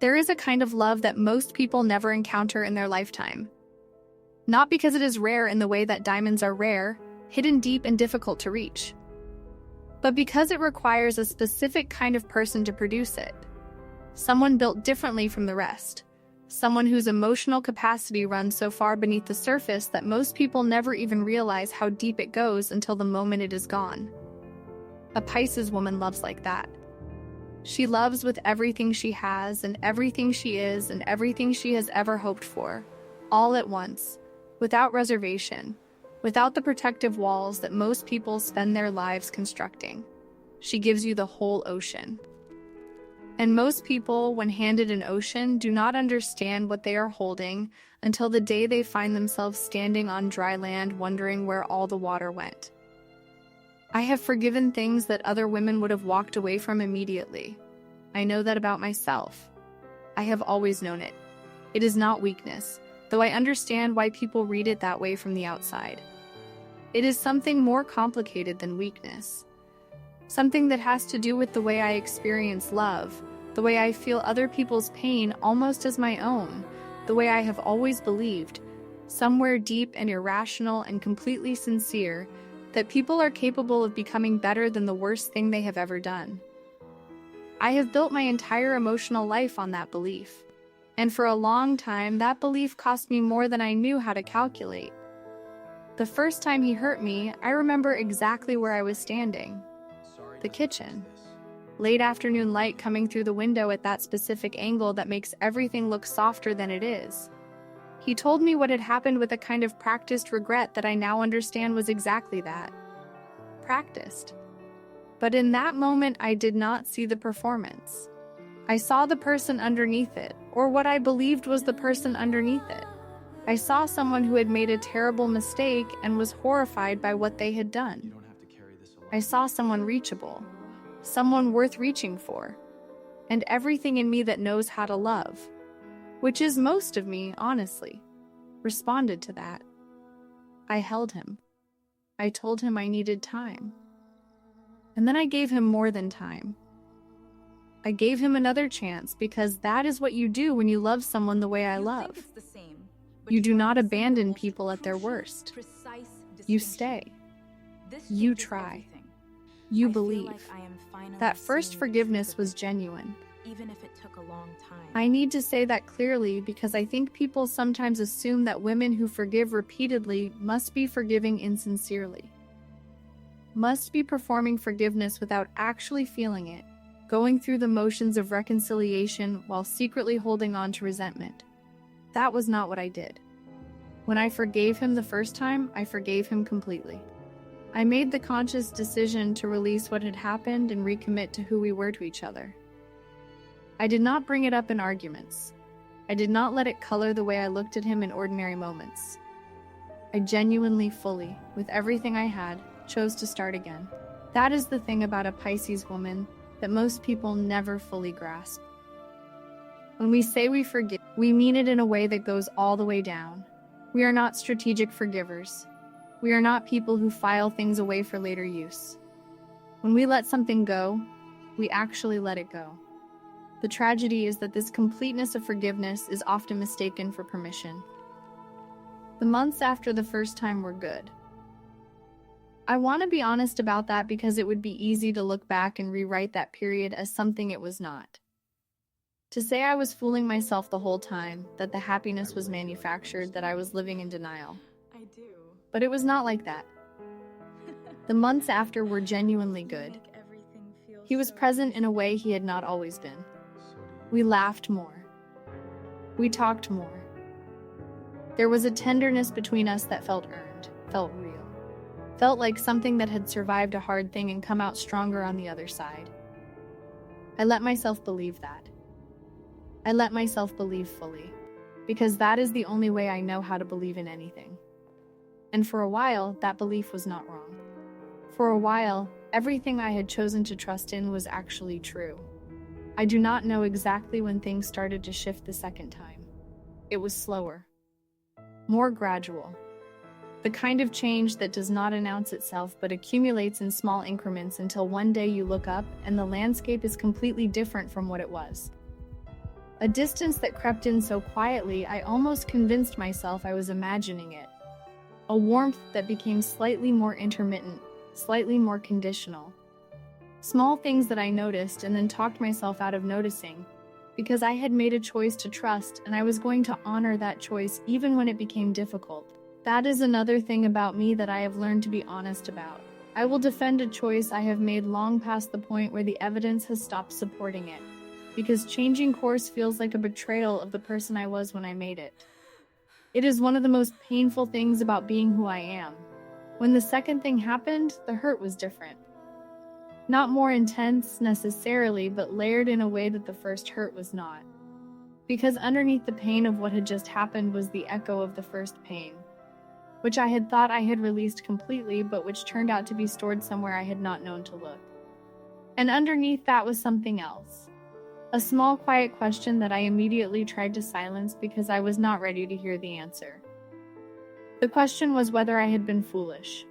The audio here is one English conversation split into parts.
There is a kind of love that most people never encounter in their lifetime. Not because it is rare in the way that diamonds are rare, hidden deep and difficult to reach, but because it requires a specific kind of person to produce it. Someone built differently from the rest. Someone whose emotional capacity runs so far beneath the surface that most people never even realize how deep it goes until the moment it is gone. A Pisces woman loves like that. She loves with everything she has and everything she is and everything she has ever hoped for, all at once, without reservation, without the protective walls that most people spend their lives constructing. She gives you the whole ocean. And most people, when handed an ocean, do not understand what they are holding until the day they find themselves standing on dry land wondering where all the water went. I have forgiven things that other women would have walked away from immediately. I know that about myself. I have always known it. It is not weakness, though I understand why people read it that way from the outside. It is something more complicated than weakness. Something that has to do with the way I experience love, the way I feel other people's pain almost as my own, the way I have always believed, somewhere deep and irrational and completely sincere, that people are capable of becoming better than the worst thing they have ever done. I have built my entire emotional life on that belief. And for a long time, that belief cost me more than I knew how to calculate. The first time he hurt me, I remember exactly where I was standing. The kitchen. Late afternoon light coming through the window at that specific angle that makes everything look softer than it is. He told me what had happened with a kind of practiced regret that I now understand was exactly that. Practiced. But in that moment, I did not see the performance. I saw the person underneath it, or what I believed was the person underneath it. I saw someone who had made a terrible mistake and was horrified by what they had done. I saw someone reachable, someone worth reaching for, and everything in me that knows how to love, which is most of me, honestly, responded to that. I held him. I told him I needed time. And then I gave him more than time. I gave him another chance because that is what you do when you love someone the way I love. You do not abandon people at their worst. You stay. You try. You believe. That first forgiveness was genuine. Even if it took a long time. I need to say that clearly because I think people sometimes assume that women who forgive repeatedly must be forgiving insincerely. Must be performing forgiveness without actually feeling it, going through the motions of reconciliation while secretly holding on to resentment. That was not what I did. When I forgave him the first time, I forgave him completely. I made the conscious decision to release what had happened and recommit to who we were to each other. I did not bring it up in arguments. I did not let it color the way I looked at him in ordinary moments. I genuinely, fully, with everything I had, chose to start again. That is the thing about a Pisces woman that most people never fully grasp. When we say we forgive, we mean it in a way that goes all the way down. We are not strategic forgivers. We are not people who file things away for later use. When we let something go, we actually let it go. The tragedy is that this completeness of forgiveness is often mistaken for permission. The months after the first time were good. I want to be honest about that because it would be easy to look back and rewrite that period as something it was not. To say I was fooling myself the whole time, that the happiness was manufactured, that I was living in denial. I do. But it was not like that. The months after were genuinely good. He was present in a way he had not always been. We laughed more. We talked more. There was a tenderness between us that felt earned, felt real. Felt like something that had survived a hard thing and come out stronger on the other side. I let myself believe that. I let myself believe fully, because that is the only way I know how to believe in anything. And for a while, that belief was not wrong. For a while, everything I had chosen to trust in was actually true. I do not know exactly when things started to shift the second time. It was slower, more gradual. The kind of change that does not announce itself but accumulates in small increments until one day you look up and the landscape is completely different from what it was. A distance that crept in so quietly I almost convinced myself I was imagining it. A warmth that became slightly more intermittent, slightly more conditional. Small things that I noticed and then talked myself out of noticing, because I had made a choice to trust and I was going to honor that choice even when it became difficult. That is another thing about me that I have learned to be honest about. I will defend a choice I have made long past the point where the evidence has stopped supporting it, because changing course feels like a betrayal of the person I was when I made it. It is one of the most painful things about being who I am. When the second thing happened, the hurt was different. Not more intense necessarily, but layered in a way that the first hurt was not. Because underneath the pain of what had just happened was the echo of the first pain, which I had thought I had released completely, but which turned out to be stored somewhere I had not known to look. And underneath that was something else. A small, quiet question that I immediately tried to silence because I was not ready to hear the answer. The question was whether I had been foolish.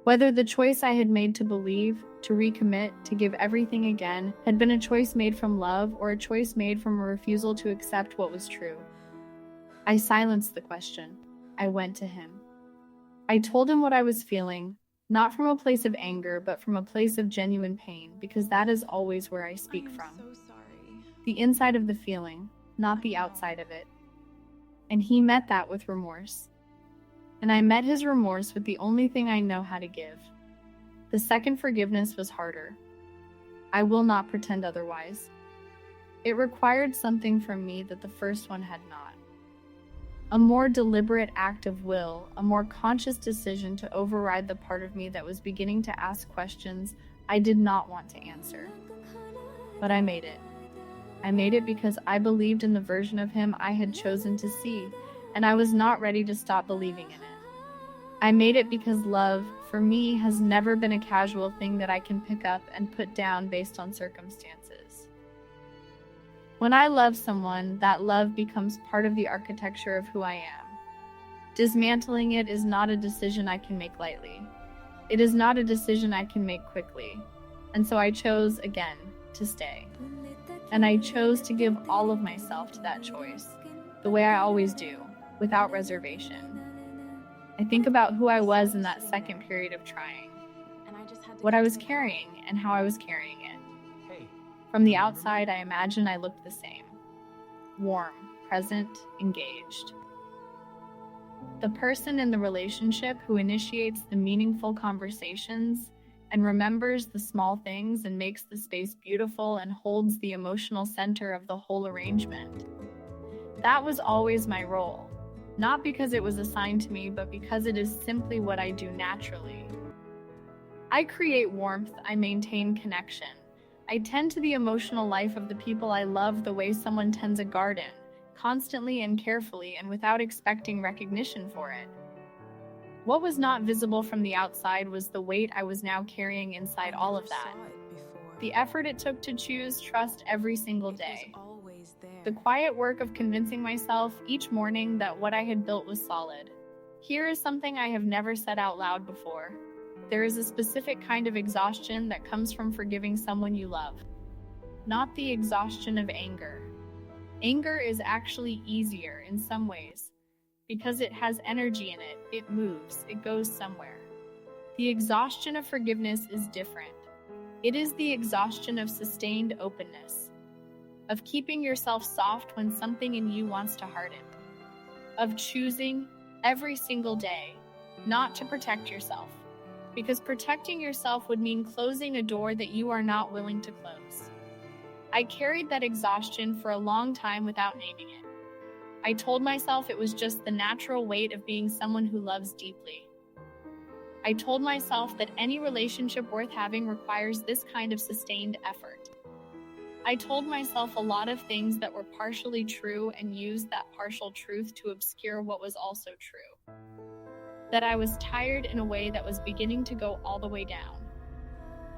Whether the choice I had made to believe, to recommit, to give everything again, had been a choice made from love or a choice made from a refusal to accept what was true. I silenced the question. I went to him. I told him what I was feeling, not from a place of anger, but from a place of genuine pain, because that is always where I speak from. So sorry. The inside of the feeling, not the outside of it. And he met that with remorse. And I met his remorse with the only thing I know how to give. The second forgiveness was harder. I will not pretend otherwise. It required something from me that the first one had not. A more deliberate act of will, a more conscious decision to override the part of me that was beginning to ask questions I did not want to answer. But I made it. I made it because I believed in the version of him I had chosen to see, and I was not ready to stop believing in it. I made it because love, for me, has never been a casual thing that I can pick up and put down based on circumstances. When I love someone, that love becomes part of the architecture of who I am. Dismantling it is not a decision I can make lightly. It is not a decision I can make quickly. And so I chose, again, to stay. And I chose to give all of myself to that choice, the way I always do, without reservation. I think about who I was in that second period of trying, what I was carrying and how I was carrying it. From the outside, I imagine I looked the same. Warm, present, engaged. The person in the relationship who initiates the meaningful conversations and remembers the small things and makes the space beautiful and holds the emotional center of the whole arrangement. That was always my role. Not because it was assigned to me, but because it is simply what I do naturally. I create warmth, I maintain connection. I tend to the emotional life of the people I love the way someone tends a garden, constantly and carefully and without expecting recognition for it. What was not visible from the outside was the weight I was now carrying inside all of that. The effort it took to choose trust every single day. The quiet work of convincing myself each morning that what I had built was solid. Here is something I have never said out loud before. There is a specific kind of exhaustion that comes from forgiving someone you love. Not the exhaustion of anger. Anger is actually easier in some ways. Because it has energy in it, it moves, it goes somewhere. The exhaustion of forgiveness is different. It is the exhaustion of sustained openness. Of keeping yourself soft when something in you wants to harden. Of choosing, every single day, not to protect yourself. Because protecting yourself would mean closing a door that you are not willing to close. I carried that exhaustion for a long time without naming it. I told myself it was just the natural weight of being someone who loves deeply. I told myself that any relationship worth having requires this kind of sustained effort. I told myself a lot of things that were partially true and used that partial truth to obscure what was also true. That I was tired in a way that was beginning to go all the way down.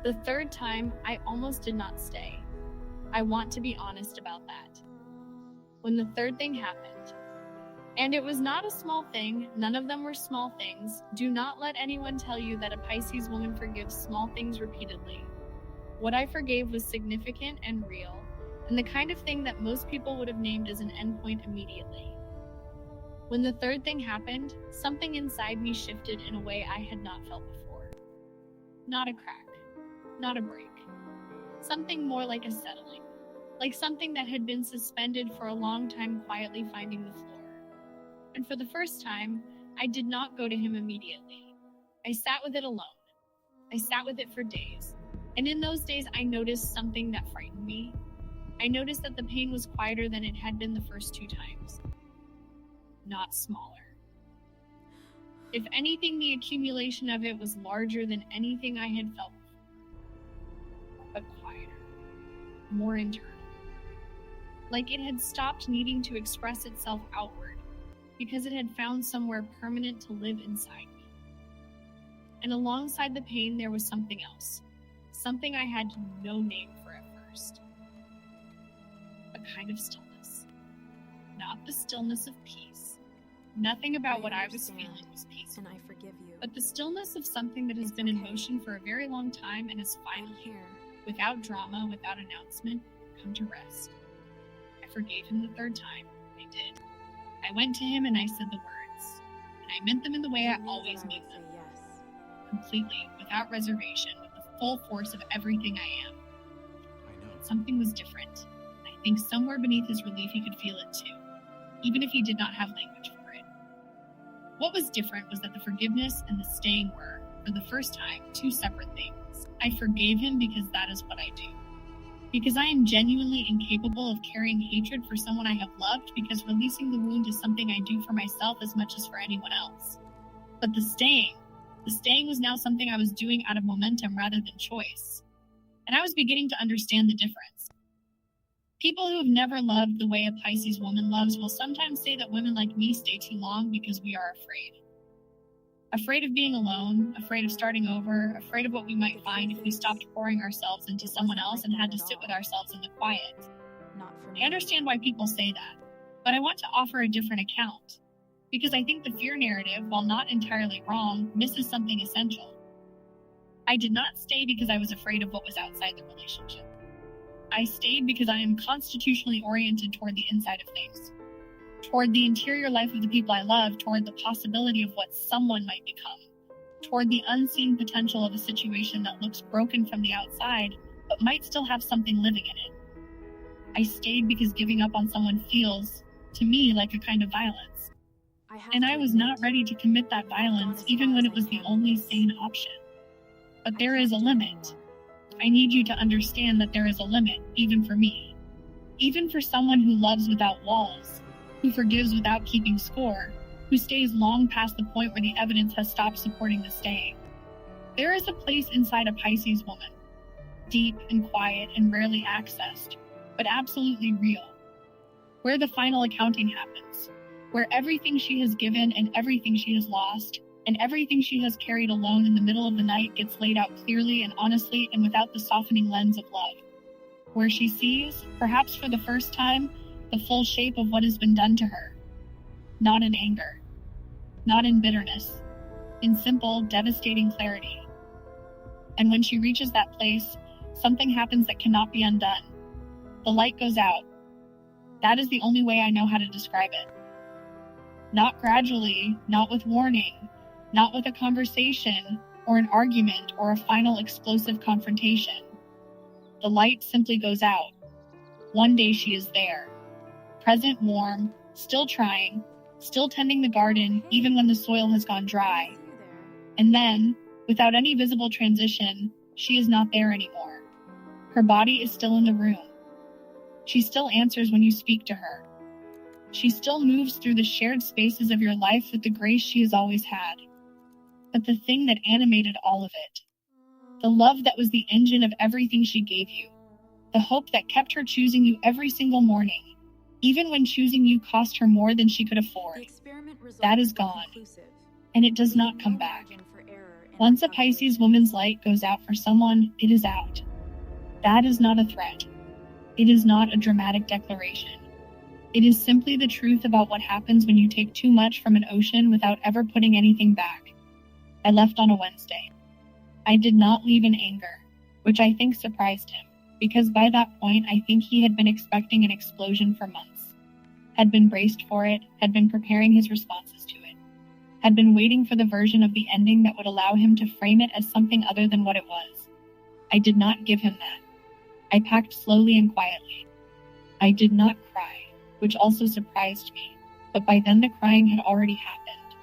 The third time, I almost did not stay. I want to be honest about that. When the third thing happened, and it was not a small thing, none of them were small things. Do not let anyone tell you that a Pisces woman forgives small things repeatedly. What I forgave was significant and real, and the kind of thing that most people would have named as an endpoint immediately. When the third thing happened, something inside me shifted in a way I had not felt before. Not a crack, not a break. Something more like a settling, like something that had been suspended for a long time quietly finding the floor. And for the first time, I did not go to him immediately. I sat with it alone. I sat with it for days. And in those days, I noticed something that frightened me. I noticed that the pain was quieter than it had been the first 2 times. Not smaller. If anything, the accumulation of it was larger than anything I had felt before, but quieter, more internal. Like it had stopped needing to express itself outward, because it had found somewhere permanent to live inside me. And alongside the pain, there was something else, something I had no name for at first. A kind of stillness. Not the stillness of peace. Nothing about what I was feeling was peaceful. And I forgive you. But the stillness of something that has been in motion for a very long time and has finally, without drama, without announcement, come to rest. I forgave him the third time. I did. I went to him and I said the words. And I meant them in the way I always mean them. Yes. Completely, without reservation, with the full force of everything I am. I know. Something was different. I think somewhere beneath his relief he could feel it too, even if he did not have language for it. What was different was that the forgiveness and the staying were, for the first time, 2 separate things. I forgave him because that is what I do. Because I am genuinely incapable of carrying hatred for someone I have loved, because releasing the wound is something I do for myself as much as for anyone else. But the staying was now something I was doing out of momentum rather than choice. And I was beginning to understand the difference. People who have never loved the way a Pisces woman loves will sometimes say that women like me stay too long because we are afraid. Afraid of being alone, afraid of starting over, afraid of what we might find if we stopped pouring ourselves into someone else and had to sit with ourselves in the quiet. Not for me. I understand why people say that, but I want to offer a different account. Because I think the fear narrative, while not entirely wrong, misses something essential. I did not stay because I was afraid of what was outside the relationship. I stayed because I am constitutionally oriented toward the inside of things. Toward the interior life of the people I love, toward the possibility of what someone might become, toward the unseen potential of a situation that looks broken from the outside, but might still have something living in it. I stayed because giving up on someone feels, to me, like a kind of violence. And I was not ready to commit that violence, even when it was the only sane option. But there is a limit. I need you to understand that there is a limit, even for me. Even for someone who loves without walls, who forgives without keeping score, who stays long past the point where the evidence has stopped supporting the staying. There is a place inside a Pisces woman, deep and quiet and rarely accessed, but absolutely real, where the final accounting happens, where everything she has given and everything she has lost, and everything she has carried alone in the middle of the night gets laid out clearly and honestly and without the softening lens of love, where she sees, perhaps for the first time, the full shape of what has been done to her. Not in anger, not in bitterness, in simple, devastating clarity. And when she reaches that place, something happens that cannot be undone. The light goes out. That is the only way I know how to describe it. Not gradually, not with warning, not with a conversation or an argument or a final explosive confrontation. The light simply goes out. One day she is there, present, warm, still trying, still tending the garden even when the soil has gone dry. And then, without any visible transition, she is not there anymore. Her body is still in the room. She still answers when you speak to her. She still moves through the shared spaces of your life with the grace she has always had. But the thing that animated all of it, the love that was the engine of everything she gave you, the hope that kept her choosing you every single morning, even when choosing you cost her more than she could afford, that is gone, and it does not come back. Once a Pisces woman's light goes out for someone, it is out. That is not a threat. It is not a dramatic declaration. It is simply the truth about what happens when you take too much from an ocean without ever putting anything back. I left on a Wednesday. I did not leave in anger, which I think surprised him. because by that point I think he had been expecting an explosion for months, had been braced for it, had been preparing his responses to it, had been waiting for the version of the ending that would allow him to frame it as something other than what it was. I did not give him that. I packed slowly and quietly. I did not cry, which also surprised me, but by then the crying had already happened.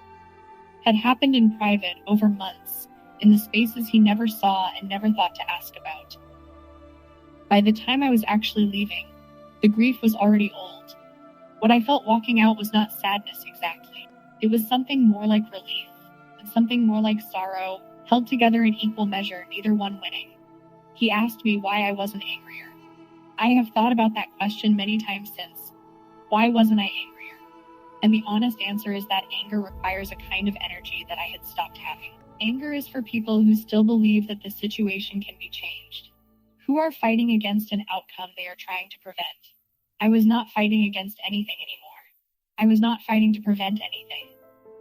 Had happened in private, over months, in the spaces he never saw and never thought to ask about. By the time I was actually leaving, the grief was already old. What I felt walking out was not sadness exactly. It was something more like relief, and something more like sorrow, held together in equal measure, neither one winning. He asked me why I wasn't angrier. I have thought about that question many times since. Why wasn't I angrier? And the honest answer is that anger requires a kind of energy that I had stopped having. Anger is for people who still believe that the situation can be changed, who are fighting against an outcome they are trying to prevent. I was not fighting against anything anymore. I was not fighting to prevent anything.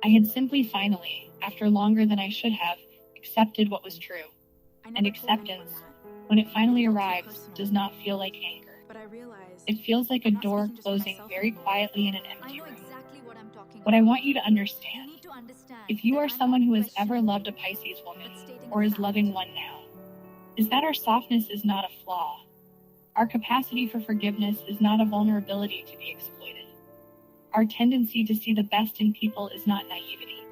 I had simply finally, after longer than I should have, accepted what was true. And acceptance, when it finally arrives, does not feel like anger. It feels like a door closing very quietly in an empty room. What I want you to understand, if you are someone who has ever loved a Pisces woman, or is loving one now, is that our softness is not a flaw. Our capacity for forgiveness is not a vulnerability to be exploited. Our tendency to see the best in people is not naivety.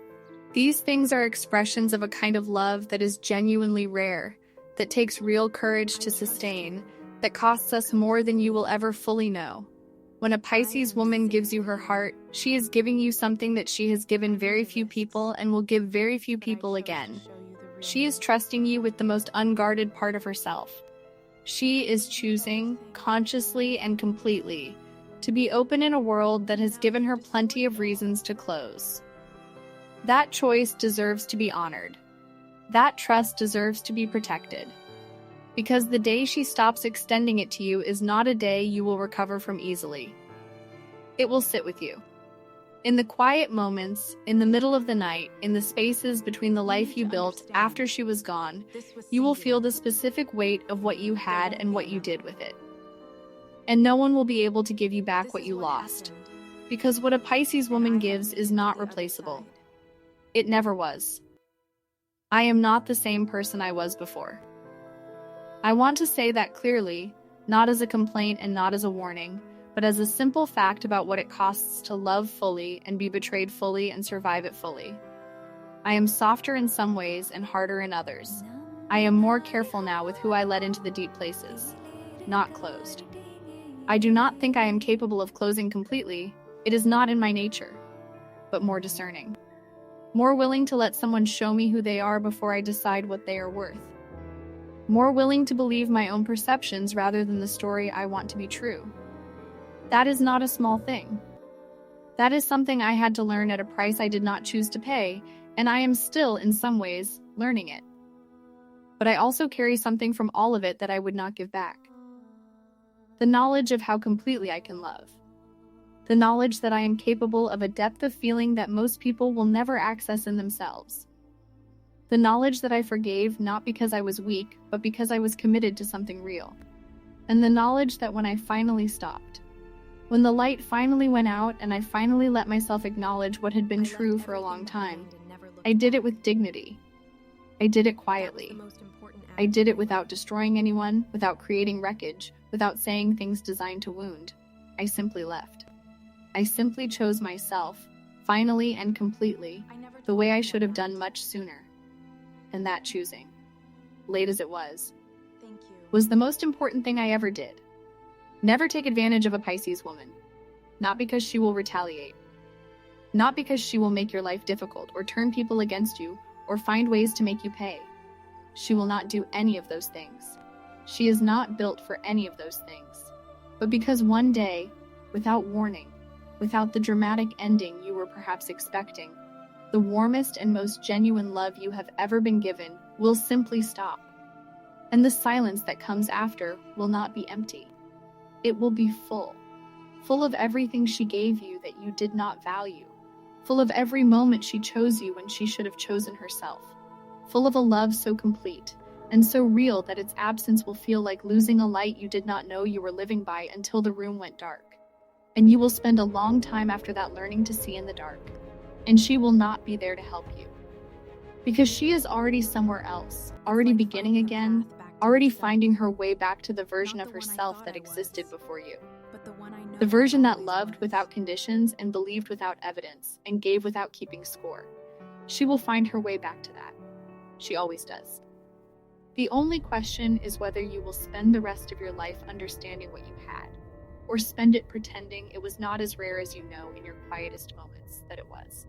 These things are expressions of a kind of love that is genuinely rare, that takes real courage to sustain, that costs us more than you will ever fully know. When a Pisces woman gives you her heart, she is giving you something that she has given very few people and will give very few people again. She is trusting you with the most unguarded part of herself. She is choosing, consciously and completely, to be open in a world that has given her plenty of reasons to close. That choice deserves to be honored. That trust deserves to be protected. Because the day she stops extending it to you is not a day you will recover from easily. It will sit with you. In the quiet moments, in the middle of the night, in the spaces between the life you built after she was gone, you will feel the specific weight of what you had and what you did with it. And no one will be able to give you back what you lost. Because what a Pisces woman gives is not replaceable. It never was. I am not the same person I was before. I want to say that clearly, not as a complaint and not as a warning, but as a simple fact about what it costs to love fully and be betrayed fully and survive it fully. I am softer in some ways and harder in others. I am more careful now with who I let into the deep places, not closed. I do not think I am capable of closing completely. It is not in my nature, but more discerning. More willing to let someone show me who they are before I decide what they are worth. More willing to believe my own perceptions rather than the story I want to be true. That is not a small thing. That is something I had to learn at a price I did not choose to pay, and I am still, in some ways, learning it. But I also carry something from all of it that I would not give back. The knowledge of how completely I can love. The knowledge that I am capable of a depth of feeling that most people will never access in themselves. The knowledge that I forgave not because I was weak, but because I was committed to something real. And the knowledge that when I finally stopped, when the light finally went out and I finally let myself acknowledge what had been true for a long time, I did it with dignity. I did it quietly. I did it without destroying anyone, without creating wreckage, without saying things designed to wound. I simply left. I simply chose myself, finally and completely, the way I should have done much sooner. And that choosing, late as it was the most important thing I ever did. Never take advantage of a Pisces woman. Not because she will retaliate. Not because she will make your life difficult or turn people against you or find ways to make you pay. She will not do any of those things. She is not built for any of those things. But because one day, without warning, without the dramatic ending you were perhaps expecting, the warmest and most genuine love you have ever been given will simply stop. And the silence that comes after will not be empty. It will be full. Full of everything she gave you that you did not value. Full of every moment she chose you when she should have chosen herself. Full of a love so complete, and so real that its absence will feel like losing a light you did not know you were living by until the room went dark. And you will spend a long time after that learning to see in the dark, and she will not be there to help you. Because she is already somewhere else, already beginning again, already finding her way back to the version of herself that existed before you. The version that loved without conditions and believed without evidence and gave without keeping score. She will find her way back to that. She always does. The only question is whether you will spend the rest of your life understanding what you had, or spend it pretending it was not as rare as you know in your quietest moments that it was.